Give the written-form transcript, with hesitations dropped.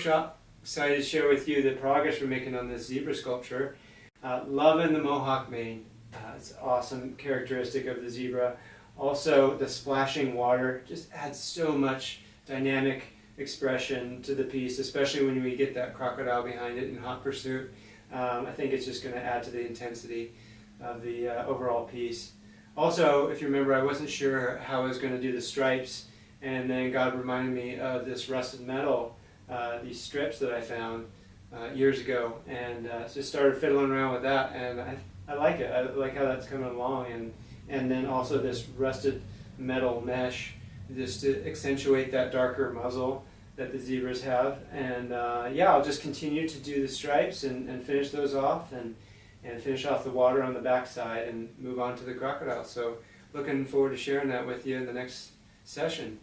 workshop. Excited to share with you the progress we're making on this zebra sculpture. Loving the mohawk mane. It's an awesome characteristic of the zebra. Also, the splashing water just adds so much dynamic expression to the piece, especially when we get that crocodile behind it in hot pursuit. I think it's just going to add to the intensity of the overall piece. Also, if you remember, I wasn't sure how I was going to do the stripes, and then God reminded me of this rusted metal, these strips that I found years ago, and just started fiddling around with that, and I like it. I like how that's coming along, and then also this rusted metal mesh just to accentuate that darker muzzle that the zebras have. And yeah, I'll just continue to do the stripes and finish those off, and finish off the water on the back side and move on to the crocodile. So looking forward to sharing that with you in the next session.